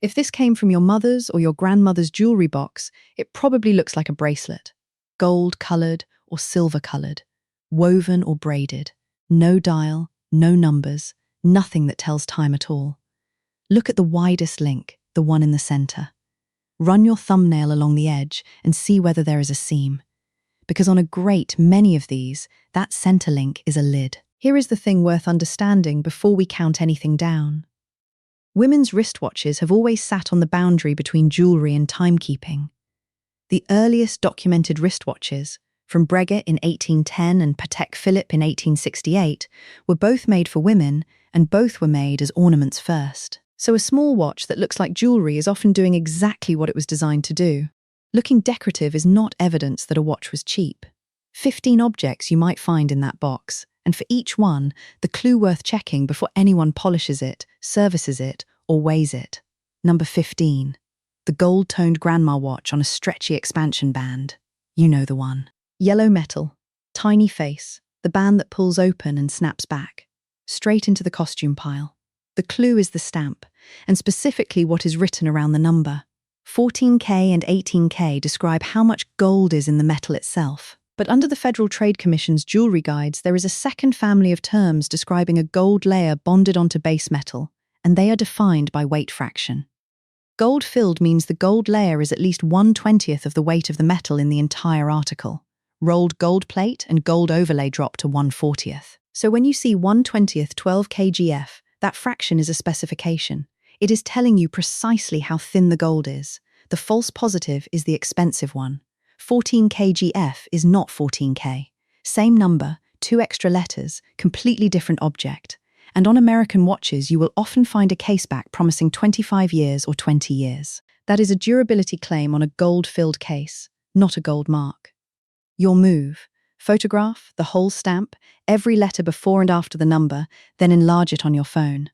If this came from your mother's or your grandmother's jewelry box, it probably looks like a bracelet. Gold-colored or silver-colored, woven or braided. No dial, no numbers, nothing that tells time at all. Look at the widest link, the one in the center. Run your thumbnail along the edge and see whether there is a seam. Because on a great many of these, that center link is a lid. Here is the thing worth understanding before we count anything down. Women's wristwatches have always sat on the boundary between jewelry and timekeeping. The earliest documented wristwatches, from Breguet in 1810 and Patek Philippe in 1868, were both made for women, and both were made as ornaments first. So a small watch that looks like jewelry is often doing exactly what it was designed to do. Looking decorative is not evidence that a watch was cheap. 15 objects you might find in that box, and for each one, the clue worth checking before anyone polishes it, services it, or weighs it. Number 15. The gold-toned grandma watch on a stretchy expansion band. You know the one. Yellow metal, tiny face, the band that pulls open and snaps back. Straight into the costume pile. The clue is the stamp, and specifically what is written around the number. 14K and 18K describe how much gold is in the metal itself. But under the Federal Trade Commission's jewelry guides, there is a second family of terms describing a gold layer bonded onto base metal, and they are defined by weight fraction. Gold-filled means the gold layer is at least 1/20th of the weight of the metal in the entire article. Rolled gold plate and gold overlay drop to 1/40th. So when you see 1/20th 12 kgf, that fraction is a specification. It is telling you precisely how thin the gold is. The false positive is the expensive one. 14 kgf is not 14K. Same number, 2 extra letters, completely different object. And on American watches, you will often find a caseback promising 25 years or 20 years. That is a durability claim on a gold-filled case, not a gold mark. Your move: photograph the whole stamp, every letter before and after the number, then enlarge it on your phone.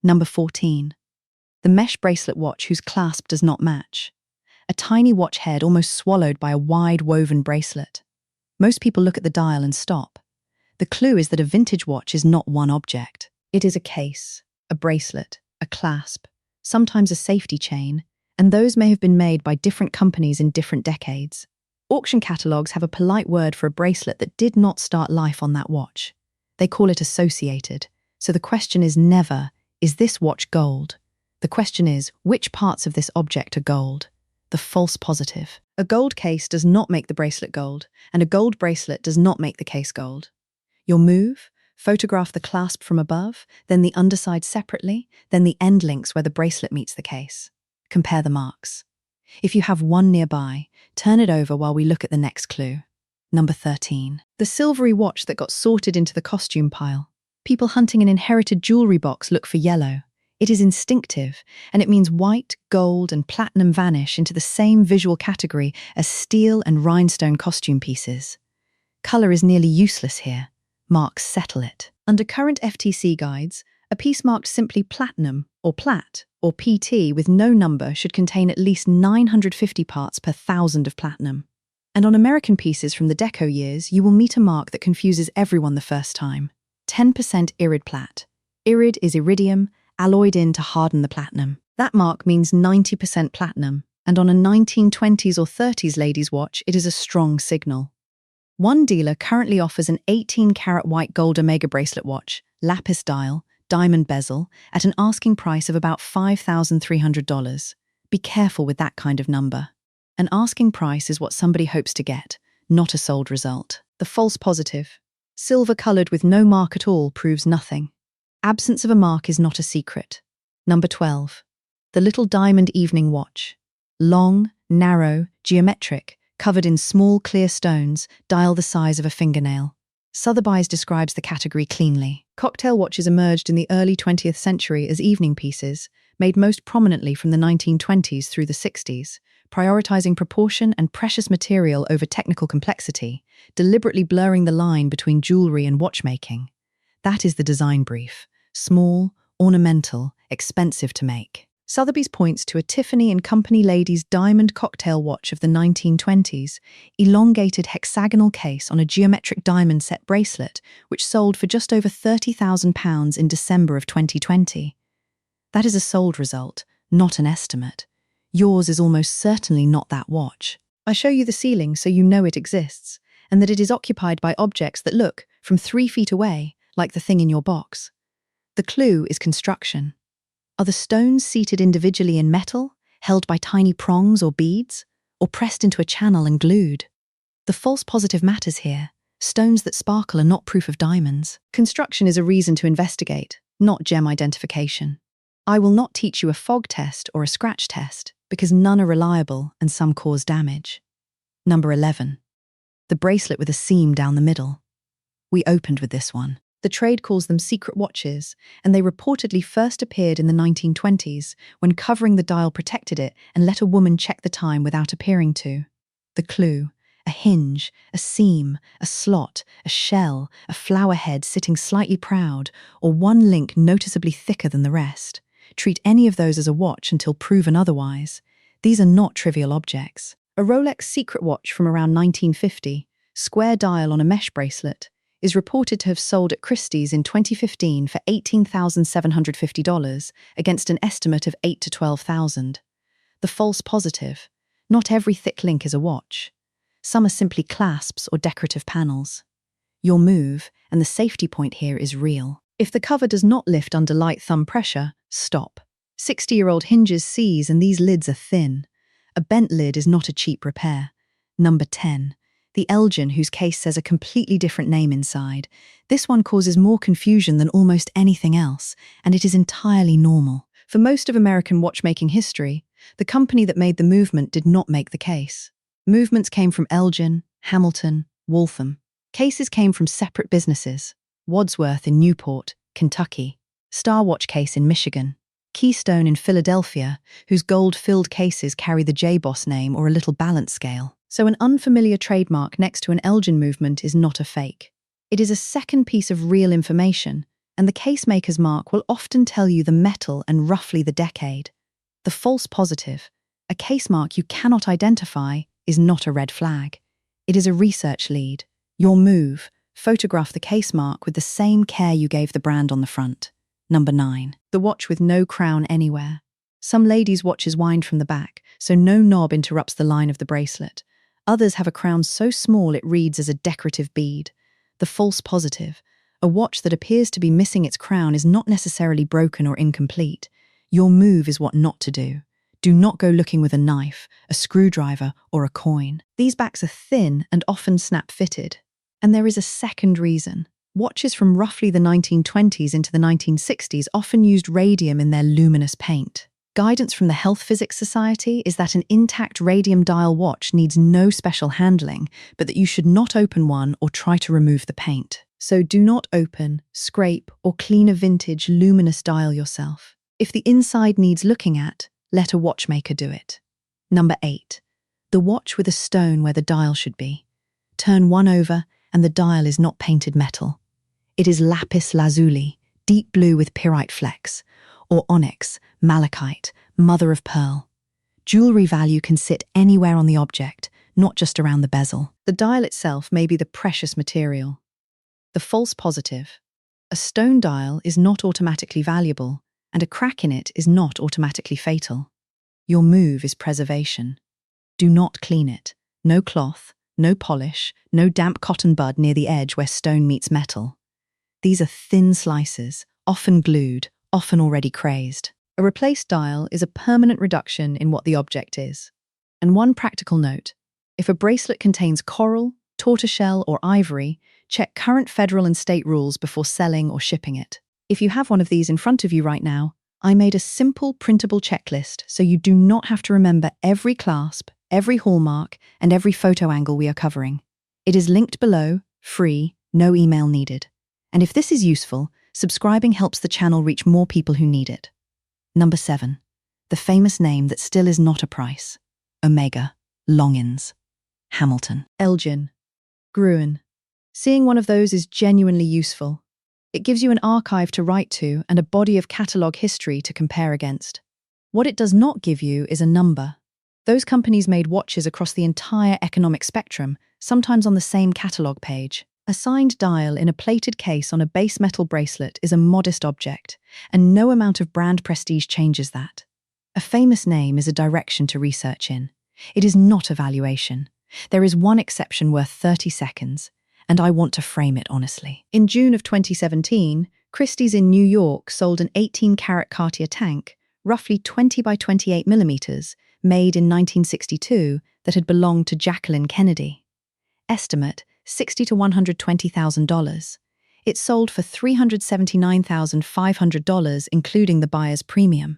Number 14. The mesh bracelet watch whose clasp does not match. A tiny watch head almost swallowed by a wide woven bracelet. Most people look at the dial and stop. The clue is that a vintage watch is not one object. It is a case, a bracelet, a clasp, sometimes a safety chain, and those may have been made by different companies in different decades. Auction catalogues have a polite word for a bracelet that did not start life on that watch. They call it associated. So the question is never, is this watch gold? The question is, which parts of this object are gold? The false positive. A gold case does not make the bracelet gold, and a gold bracelet does not make the case gold. Your move: photograph the clasp from above, then the underside separately, then the end links where the bracelet meets the case. Compare the marks. If you have one nearby, turn it over while we look at the next clue. Number 13. The silvery watch that got sorted into the costume pile. People hunting an inherited jewelry box look for yellow. It is instinctive, and it means white, gold, and platinum vanish into the same visual category as steel and rhinestone costume pieces. Color is nearly useless here. Marks settle it. Under current FTC guides, a piece marked simply platinum, or plat, or PT with no number should contain at least 950 parts per 1,000 of platinum. And on American pieces from the Deco years, you will meet a mark that confuses everyone the first time. 10% Irid Plat. Irid is iridium, alloyed in to harden the platinum. That mark means 90% platinum, and on a 1920s or 30s ladies' watch, it is a strong signal. One dealer currently offers an 18-karat white gold Omega bracelet watch, lapis dial, diamond bezel, at an asking price of about $5,300. Be careful with that kind of number. An asking price is what somebody hopes to get, not a sold result. The false positive. Silver coloured with no mark at all proves nothing. Absence of a mark is not a secret. Number 12. The little diamond evening watch. Long, narrow, geometric, covered in small clear stones, dial the size of a fingernail. Sotheby's describes the category cleanly. Cocktail watches emerged in the early 20th century as evening pieces, made most prominently from the 1920s through the 60s, prioritizing proportion and precious material over technical complexity, deliberately blurring the line between jewelry and watchmaking. That is the design brief. Small, ornamental, expensive to make. Sotheby's points to a Tiffany & Company ladies' diamond cocktail watch of the 1920s, elongated hexagonal case on a geometric diamond set bracelet, which sold for just over £30,000 in December of 2020. That is a sold result, not an estimate. Yours is almost certainly not that watch. I show you the ceiling so you know it exists, and that it is occupied by objects that look, from 3 feet away, like the thing in your box. The clue is construction. Are the stones seated individually in metal, held by tiny prongs or beads, or pressed into a channel and glued? The false positive matters here. Stones that sparkle are not proof of diamonds. Construction is a reason to investigate, not gem identification. I will not teach you a fog test or a scratch test, because none are reliable and some cause damage. Number 11. The bracelet with a seam down the middle. We opened with this one. The trade calls them secret watches, and they reportedly first appeared in the 1920s when covering the dial protected it and let a woman check the time without appearing to. The clue: a hinge, a seam, a slot, a shell, a flower head sitting slightly proud, or one link noticeably thicker than the rest. Treat any of those as a watch until proven otherwise. These are not trivial objects. A Rolex secret watch from around 1950, square dial on a mesh bracelet, is reported to have sold at Christie's in 2015 for $18,750 against an estimate of $8,000 to $12,000. The false positive: not every thick link is a watch. Some are simply clasps or decorative panels. Your move, and the safety point here, is real. If the cover does not lift under light thumb pressure, stop. 60-year-old hinges seize and these lids are thin. A bent lid is not a cheap repair. Number 10. The Elgin, whose case says a completely different name inside. This one causes more confusion than almost anything else, and it is entirely normal. For most of American watchmaking history, the company that made the movement did not make the case. Movements came from Elgin, Hamilton, Waltham. Cases came from separate businesses: Wadsworth in Newport, Kentucky; Star Watch Case in Michigan; Keystone in Philadelphia, whose gold-filled cases carry the J-Boss name or a little balance scale. So an unfamiliar trademark next to an Elgin movement is not a fake. It is a second piece of real information, and the casemaker's mark will often tell you the metal and roughly the decade. The false positive, a case mark you cannot identify, is not a red flag. It is a research lead. Your move: photograph the case mark with the same care you gave the brand on the front. Number 9. The watch with no crown anywhere. Some ladies' watches wind from the back, so no knob interrupts the line of the bracelet. Others have a crown so small it reads as a decorative bead. The false positive: a watch that appears to be missing its crown is not necessarily broken or incomplete. Your move is what not to do. Do not go looking with a knife, a screwdriver, or a coin. These backs are thin and often snap-fitted. And there is a second reason. Watches from roughly the 1920s into the 1960s often used radium in their luminous paint. Guidance from the Health Physics Society is that an intact radium dial watch needs no special handling, but that you should not open one or try to remove the paint. So do not open, scrape, or clean a vintage luminous dial yourself. If the inside needs looking at, let a watchmaker do it. Number 8. The watch with a stone where the dial should be. Turn one over and the dial is not painted metal. It is lapis lazuli, deep blue with pyrite flecks, or onyx, malachite, mother of pearl. Jewelry value can sit anywhere on the object, not just around the bezel. The dial itself may be the precious material. The false positive: a stone dial is not automatically valuable, and a crack in it is not automatically fatal. Your move is preservation. Do not clean it. No cloth, no polish, no damp cotton bud near the edge where stone meets metal. These are thin slices, often glued, often already crazed. A replaced dial is a permanent reduction in what the object is. And one practical note: if a bracelet contains coral, tortoiseshell, or ivory, check current federal and state rules before selling or shipping it. If you have one of these in front of you right now, I made a simple printable checklist so you do not have to remember every clasp, every hallmark, and every photo angle we are covering. It is linked below, free, no email needed. And if this is useful, subscribing helps the channel reach more people who need it. Number 7. The famous name that still is not a price. Omega, Longines, Hamilton, Elgin, Gruen. Seeing one of those is genuinely useful. It gives you an archive to write to and a body of catalogue history to compare against. What it does not give you is a number. Those companies made watches across the entire economic spectrum, sometimes on the same catalogue page. A signed dial in a plated case on a base metal bracelet is a modest object, and no amount of brand prestige changes that. A famous name is a direction to research in. It is not a valuation. There is one exception worth 30 seconds, and I want to frame it honestly. In June of 2017, Christie's in New York sold an 18-carat Cartier tank, roughly 20 by 28 millimeters, made in 1962, that had belonged to Jacqueline Kennedy. Estimate, $60,000 to $120,000. It sold for $379,500, including the buyer's premium.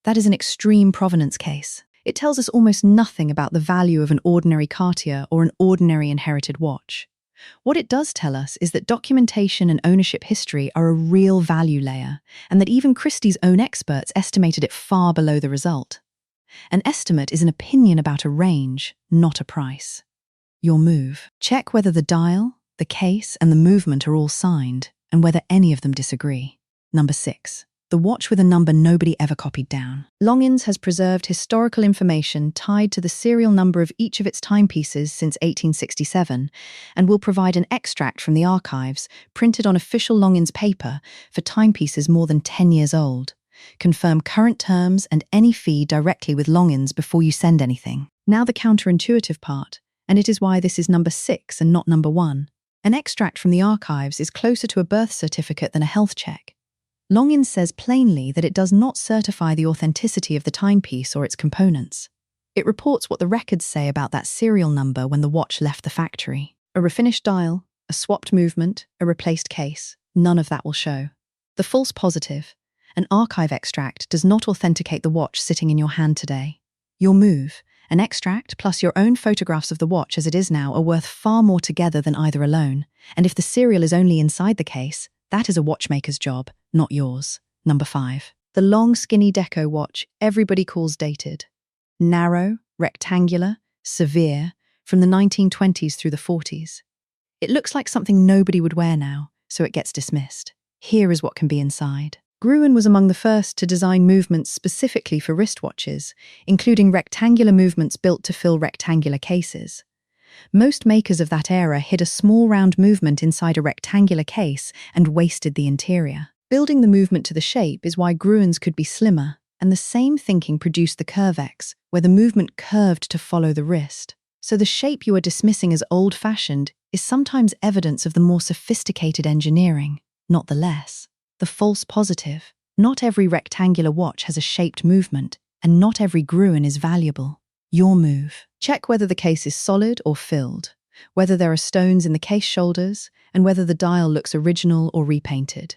That is an extreme provenance case. It tells us almost nothing about the value of an ordinary Cartier or an ordinary inherited watch. What it does tell us is that documentation and ownership history are a real value layer, and that even Christie's own experts estimated it far below the result. An estimate is an opinion about a range, not a price. Your move. Check whether the dial, the case, and the movement are all signed, and whether any of them disagree. Number 6. The watch with a number nobody ever copied down. Longines has preserved historical information tied to the serial number of each of its timepieces since 1867 and will provide an extract from the archives printed on official Longines paper for timepieces more than 10 years old. Confirm current terms and any fee directly with Longines before you send anything. Now the counterintuitive part, and it is why this is number 6 and not number 1. An extract from the archives is closer to a birth certificate than a health check. Longines says plainly that it does not certify the authenticity of the timepiece or its components. It reports what the records say about that serial number when the watch left the factory. A refinished dial, a swapped movement, a replaced case, none of that will show. The false positive, an archive extract, does not authenticate the watch sitting in your hand today. Your move, an extract plus your own photographs of the watch as it is now, are worth far more together than either alone, and if the serial is only inside the case, that is a watchmaker's job, not yours. Number 5. The long, skinny deco watch everybody calls dated. Narrow, rectangular, severe, from the 1920s through the 40s. It looks like something nobody would wear now, so it gets dismissed. Here is what can be inside. Gruen was among the first to design movements specifically for wristwatches, including rectangular movements built to fill rectangular cases. Most makers of that era hid a small round movement inside a rectangular case and wasted the interior. Building the movement to the shape is why Gruens could be slimmer, and the same thinking produced the Curvex, where the movement curved to follow the wrist. So the shape you are dismissing as old-fashioned is sometimes evidence of the more sophisticated engineering, not the less. The false positive. Not every rectangular watch has a shaped movement, and not every Gruen is valuable. Your move. Check whether the case is solid or filled, whether there are stones in the case shoulders, and whether the dial looks original or repainted.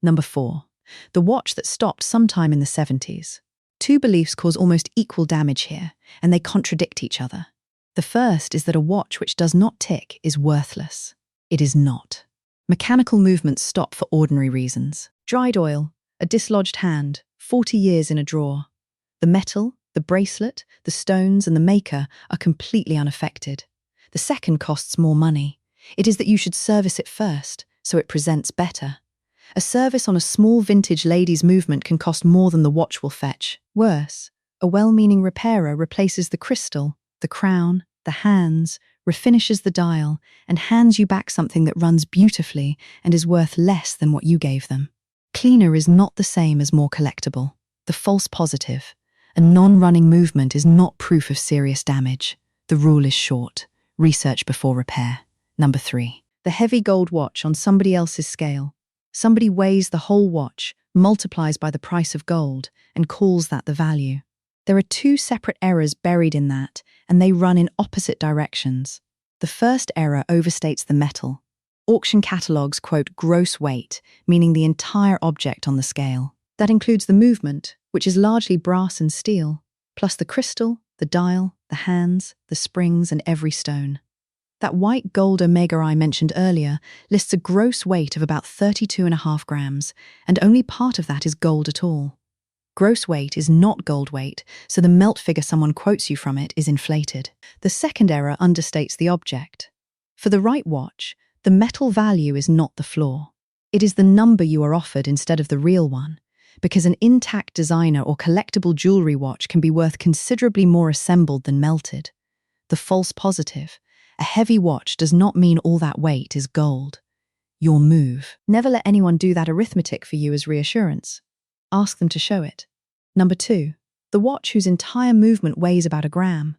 Number 4. The watch that stopped sometime in the 70s. Two beliefs cause almost equal damage here, and they contradict each other. The first is that a watch which does not tick is worthless. It is not. Mechanical movements stop for ordinary reasons. Dried oil, a dislodged hand, 40 years in a drawer. The metal, the bracelet, the stones, and the maker are completely unaffected. The second costs more money. It is that you should service it first, so it presents better. A service on a small vintage lady's movement can cost more than the watch will fetch. Worse, a well-meaning repairer replaces the crystal, the crown, the hands, refinishes the dial, and hands you back something that runs beautifully and is worth less than what you gave them. Cleaner is not the same as more collectible. The false positive. A non-running movement is not proof of serious damage. The rule is short. Research before repair. Number 3. The heavy gold watch on somebody else's scale. Somebody weighs the whole watch, multiplies by the price of gold, and calls that the value. There are two separate errors buried in that, and they run in opposite directions. The first error overstates the metal. Auction catalogues quote gross weight, meaning the entire object on the scale. That includes the movement, which is largely brass and steel, plus the crystal, the dial, the hands, the springs, and every stone. That white gold omega I mentioned earlier lists a gross weight of about 32.5 grams, and only part of that is gold at all. Gross weight is not gold weight, so the melt figure someone quotes you from it is inflated. The second error understates the object. For the right watch, the metal value is not the flaw. It is the number you are offered instead of the real one, because an intact designer or collectible jewelry watch can be worth considerably more assembled than melted. The false positive. A heavy watch does not mean all that weight is gold. Your move. Never let anyone do that arithmetic for you as reassurance. Ask them to show it. Number 2. the watch whose entire movement weighs about a gram.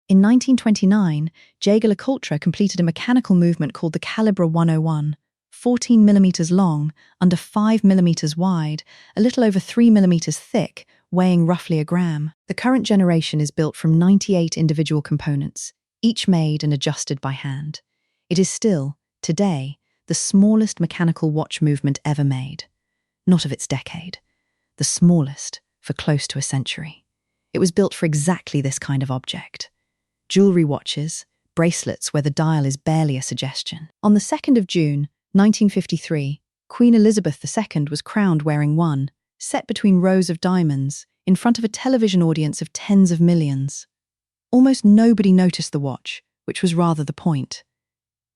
In 1929, Jaeger LeCoultre completed a mechanical movement called the Calibre 101, 14 millimeters long, under 5 millimeters wide, a little over 3 millimeters thick, weighing roughly a gram. The current generation is built from 98 individual components, each made and adjusted by hand. It is still, today, the smallest mechanical watch movement ever made. Not of its decade. The smallest for close to a century. It was built for exactly this kind of object. Jewelry watches, bracelets where the dial is barely a suggestion. On the 2nd of June, 1953, Queen Elizabeth II was crowned wearing one, set between rows of diamonds, in front of a television audience of tens of millions. Almost nobody noticed the watch, which was rather the point.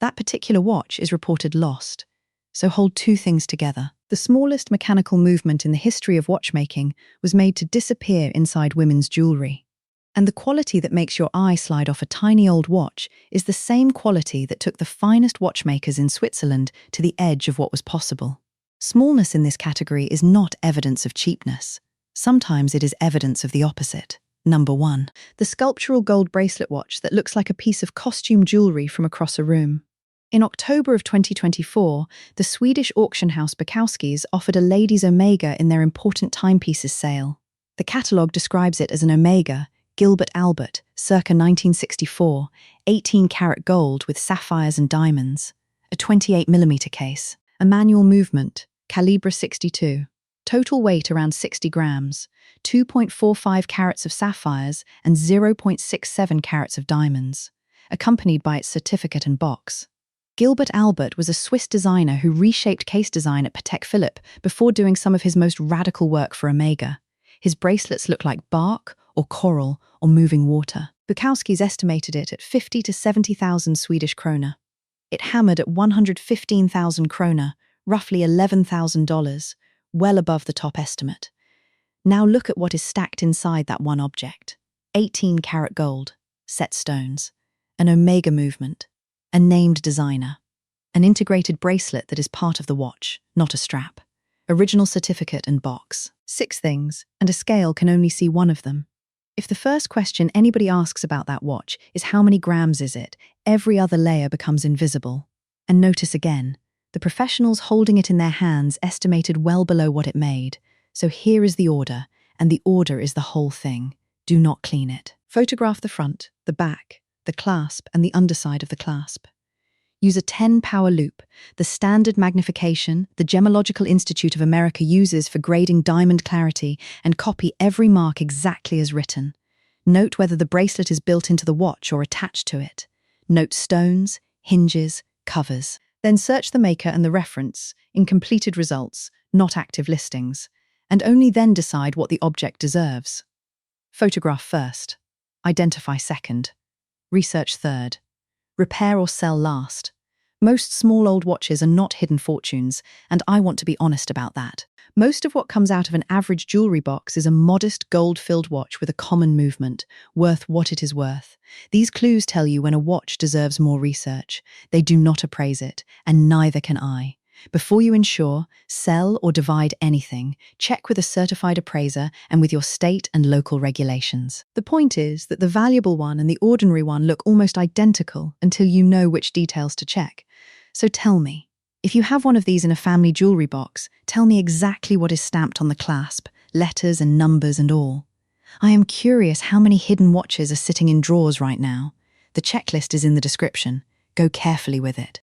That particular watch is reported lost, so hold two things together. The smallest mechanical movement in the history of watchmaking was made to disappear inside women's jewelry. And the quality that makes your eye slide off a tiny old watch is the same quality that took the finest watchmakers in Switzerland to the edge of what was possible. Smallness in this category is not evidence of cheapness. Sometimes it is evidence of the opposite. Number 1. The sculptural gold bracelet watch that looks like a piece of costume jewelry from across a room. In October of 2024, the Swedish auction house Bukowski's offered a ladies' Omega in their important timepieces sale. The catalogue describes it as an Omega, Gilbert Albert, circa 1964, 18-karat gold with sapphires and diamonds, a 28mm case, a manual movement, calibre 62, total weight around 60 grams, 2.45 carats of sapphires and 0.67 carats of diamonds, accompanied by its certificate and box. Gilbert Albert was a Swiss designer who reshaped case design at Patek Philippe before doing some of his most radical work for Omega. His bracelets look like bark or coral or moving water. Bukowski's estimated it at 50 to 70,000 Swedish krona. It hammered at 115,000 krona, roughly $11,000, well above the top estimate. Now look at what is stacked inside that one object. 18-karat gold, set stones, an Omega movement, a named designer, an integrated bracelet that is part of the watch, not a strap, original certificate and box. 6 things, and a scale can only see one of them. If the first question anybody asks about that watch is how many grams is it, every other layer becomes invisible. And notice again, the professionals holding it in their hands estimated well below what it made. So here is the order, and the order is the whole thing. Do not clean it. Photograph the front, the back, the clasp, and the underside of the clasp. Use a 10-power loupe, the standard magnification the Gemological Institute of America uses for grading diamond clarity, and copy every mark exactly as written. Note whether the bracelet is built into the watch or attached to it. Note stones, hinges, covers. Then search the maker and the reference in completed results, not active listings, and only then decide what the object deserves. Photograph first. Identify second. Research third. Repair or sell last. Most small old watches are not hidden fortunes, and I want to be honest about that. Most of what comes out of an average jewelry box is a modest gold-filled watch with a common movement, worth what it is worth. These clues tell you when a watch deserves more research. They do not appraise it, and neither can I. Before you insure, sell, or divide anything, check with a certified appraiser and with your state and local regulations. The point is that the valuable one and the ordinary one look almost identical until you know which details to check. So tell me, if you have one of these in a family jewelry box, tell me exactly what is stamped on the clasp, letters and numbers and all. I am curious how many hidden watches are sitting in drawers right now. The checklist is in the description. Go carefully with it.